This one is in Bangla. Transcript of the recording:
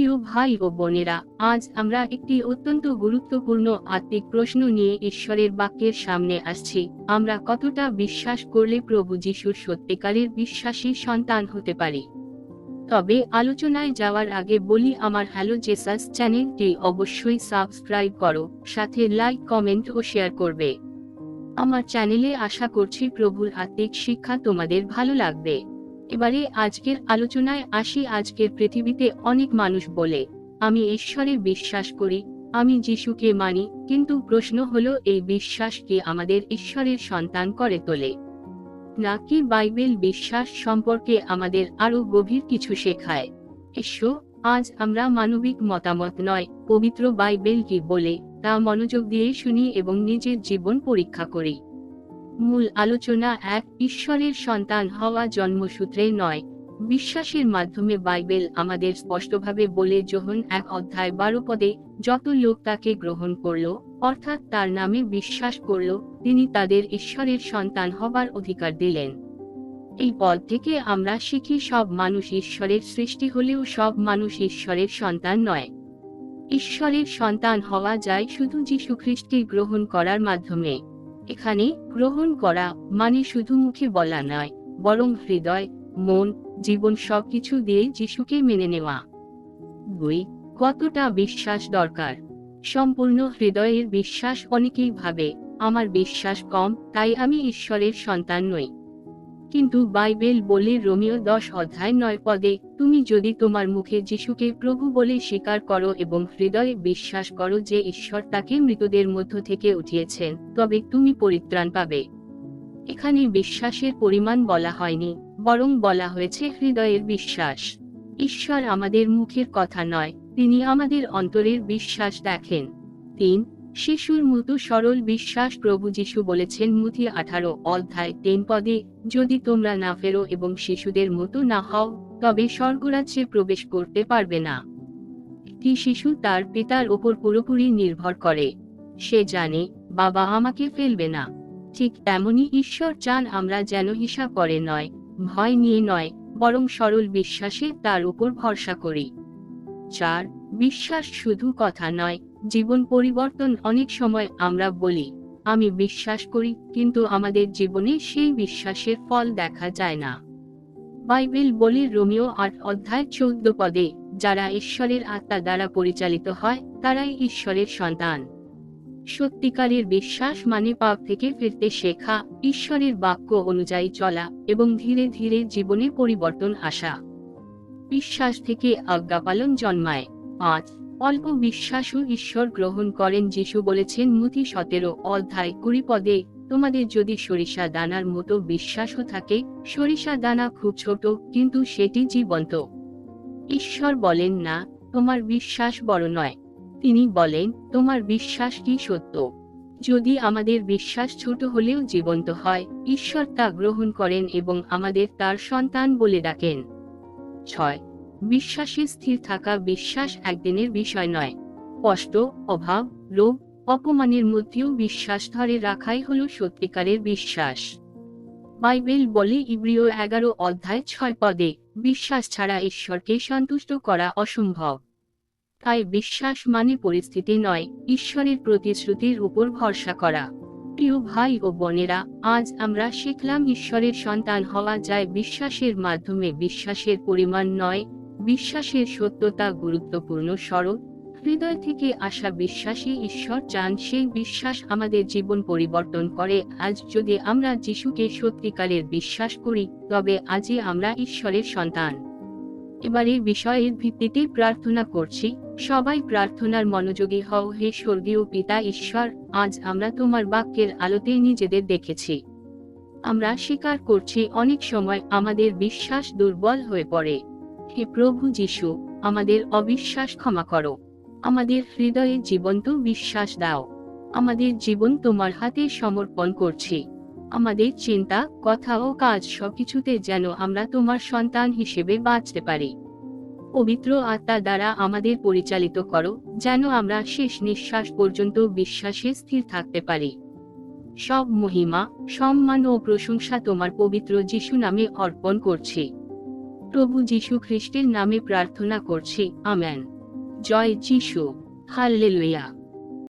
প্রিয় ভাই ও বোনেরা, আজ আমরা একটি অত্যন্ত গুরুত্বপূর্ণ আত্মিক প্রশ্ন নিয়ে ঈশ্বরের বাক্যের সামনে আসছি। আমরা কতটা বিশ্বাস করলে প্রভু যিশুর সত্যিকারের বিশ্বাসী সন্তান হতে পারি? তবে আলোচনায় যাওয়ার আগে বলি, আমার হ্যালো জেসাস চ্যানেলটি অবশ্যই সাবস্ক্রাইব করো, সাথে লাইক, কমেন্ট ও শেয়ার করবে। আমার চ্যানেলে আশা করছি প্রভুর আত্মিক শিক্ষা তোমাদের ভালো লাগবে। এবারে আজকের আলোচনায় আসি। আজকের পৃথিবীতে অনেক মানুষ বলে, আমি ঈশ্বরে বিশ্বাস করি, আমি যিশুকে মানি, কিন্তু প্রশ্ন হলো, এই বিশ্বাস কি আমাদের ঈশ্বরের সন্তান করে তোলে, নাকি বাইবেল বিশ্বাস সম্পর্কে আমাদের আরো গভীর কিছু শেখায়? এসো, আজ আমরা মানবিক মতামত নয়, পবিত্র বাইবেল কি বলে তা মনোযোগ দিয়ে শুনি এবং নিজের জীবন পরীক্ষা করি। মূল আলোচনা 1, ঈশ্বরের সন্তান হওয়া জন্মসূত্রে নয়, বিশ্বাসের মাধ্যমে। বাইবেল আমাদের স্পষ্টভাবে বলে, যোহন 1:12 যত লোক তাকে গ্রহণ করল, অর্থাৎ তার নামে বিশ্বাস করল, তিনি তাদের ঈশ্বরের সন্তান হবার অধিকার দিলেন। এই পদ থেকে আমরা শিখি, সব মানুষ ঈশ্বরের সৃষ্টি হলেও সব মানুষ ঈশ্বরের সন্তান নয়। ঈশ্বরের সন্তান হওয়া যায় শুধু যীশু খ্রিস্টকে গ্রহণ করার মাধ্যমে। এখানে গ্রহণ করা মানে শুধু মুখে বলা নয়, বরং হৃদয়, মন, জীবন সবকিছু দিয়ে যিশুকে মেনে নেওয়া। 2, কতটা বিশ্বাস দরকার? সম্পূর্ণ হৃদয়ের বিশ্বাস। অনেকেই ভাবে, আমার বিশ্বাস কম, তাই আমি ঈশ্বরের সন্তান নই। কিন্তু বাইবেল বলে, রোমিও 10:9, তুমি যদি তোমার মুখে যিশুকে প্রভু বলে স্বীকার করো এবং হৃদয়ে বিশ্বাস করো যে ঈশ্বর তাকে মৃতদের মধ্য থেকে উঠিয়েছেন, তবে তুমি পরিত্রাণ পাবে। এখানে বিশ্বাসের পরিমাণ বলা হয়নি, বরং বলা হয়েছে হৃদয়ের বিশ্বাস। ঈশ্বর আমাদের মুখের কথা নয়, তিনি আমাদের অন্তরের বিশ্বাস দেখেন। 3, শিশুর মতো সরল বিশ্বাস। প্রভু যিশু বলেছেন মথি 18:10, যদি তোমরা না ফেরো এবং শিশুদের মতো না হও, তবে স্বর্গরাজ্যে প্রবেশ করতে পারবে না। একটি শিশু তার পিতার ওপর পুরোপুরি নির্ভর করে। সে জানে, বাবা আমাকে ফেলবে না। ঠিক তেমনি ঈশ্বর চান আমরা যেন হিসাব করে নয়, ভয় নিয়ে নয়, বরং সরল বিশ্বাসে তার উপর ভরসা করি। 4, বিশ্বাস শুধু কথা নয়, জীবন পরিবর্তন। অনেক সময় আমরা বলি, আমি বিশ্বাস করি, কিন্তু আমাদের জীবনে সেই বিশ্বাসের ফল দেখা যায় না। বাইবেল বলে, রোমিও 8:14, যারা ঈশ্বরের আত্মা দ্বারা পরিচালিত হয়, তারাই ঈশ্বরের সন্তান। সত্যিকারের বিশ্বাস মানে পাপ থেকে ফিরতে শেখা, ঈশ্বরের বাক্য অনুযায়ী চলা এবং ধীরে ধীরে জীবনে পরিবর্তন আসা। বিশ্বাস থেকে আজ্ঞাপালন জন্মায়। 5, অল্প বিশ্বাসও ঈশ্বর গ্রহণ করেন। যিশু বলেছেন মথি 17:20, তোমাদের যদি সরিষা দানার মতো বিশ্বাসও থাকে, সরিষা দানা খুব ছোট, কিন্তু সেটি জীবন্ত। ঈশ্বর বলেন না, তোমার বিশ্বাস বড় নয়, তিনি বলেন, তোমার বিশ্বাস কি সত্য। যদি আমাদের বিশ্বাস ছোট হলেও জীবন্ত হয়, ঈশ্বর তা গ্রহণ করেন এবং আমাদের তার সন্তান বলে ডাকেন। 6, বিশ্বাসে স্থির থাকা। বিশ্বাস একদিনের বিষয় নয়। কষ্ট, অভাব, রোগ, অপমানের মধ্যেও বিশ্বাস ধরে রাখাই হলো সত্যিকারের বিশ্বাস। বাইবেল বলে ইব্রিয় 11:6, বিশ্বাস ছাড়া ঈশ্বরকে সন্তুষ্ট করা অসম্ভব। তাই বিশ্বাস মানে পরিস্থিতি নয়, ঈশ্বরের প্রতিশ্রুতির উপর ভরসা করা। প্রিয় ভাই ও বোনেরা, আজ আমরা শিখলাম ঈশ্বরের সন্তান হওয়া যায় বিশ্বাসের মাধ্যমে। বিশ্বাসের পরিমাণ নয়, বিশ্বাসের সত্যতা গুরুত্বপূর্ণ। সরল হৃদয় থেকে আসা বিশ্বাসী ঈশ্বর চান সেই বিশ্বাস আমাদের জীবন পরিবর্তন করে। আজ যদি আমরা যিশুকে সত্যিকারের বিশ্বাস করি, তবে আজই আমরা ঈশ্বরের সন্তান। এবারে বিষয়ের ভিত্তিতে প্রার্থনা করছি। সবাই প্রার্থনার মনোযোগী হও। হে স্বর্গীয় পিতা ঈশ্বর, আজ আমরা তোমার বাক্যের আলোতে নিজেদের দেখেছি। আমরা স্বীকার করছি অনেক সময় আমাদের বিশ্বাস দুর্বল হয়ে পড়ে। হে প্রভু যিশু, আমাদের অবিশ্বাস ক্ষমা করো। আমাদের হৃদয়ে জীবন্ত বিশ্বাস দাও। আমাদের জীবন তোমার হাতে সমর্পণ করছি। আমাদের চিন্তা, কথা ও কাজ সবকিছুতে যেন আমরা তোমার সন্তান হিসেবে বাঁচতে পারি। পবিত্র আত্মা দ্বারা আমাদের পরিচালিত করো, যেন আমরা শেষ নিঃশ্বাস পর্যন্ত বিশ্বাসে স্থির থাকতে পারি। সব মহিমা, সম্মান ও প্রশংসা তোমার পবিত্র যিশু নামে অর্পণ করছি। প্রভু যিশু খ্রিস্টের নামে প্রার্থনা করছি, আমেন। জয় যিশু, হাল্লেলুয়া।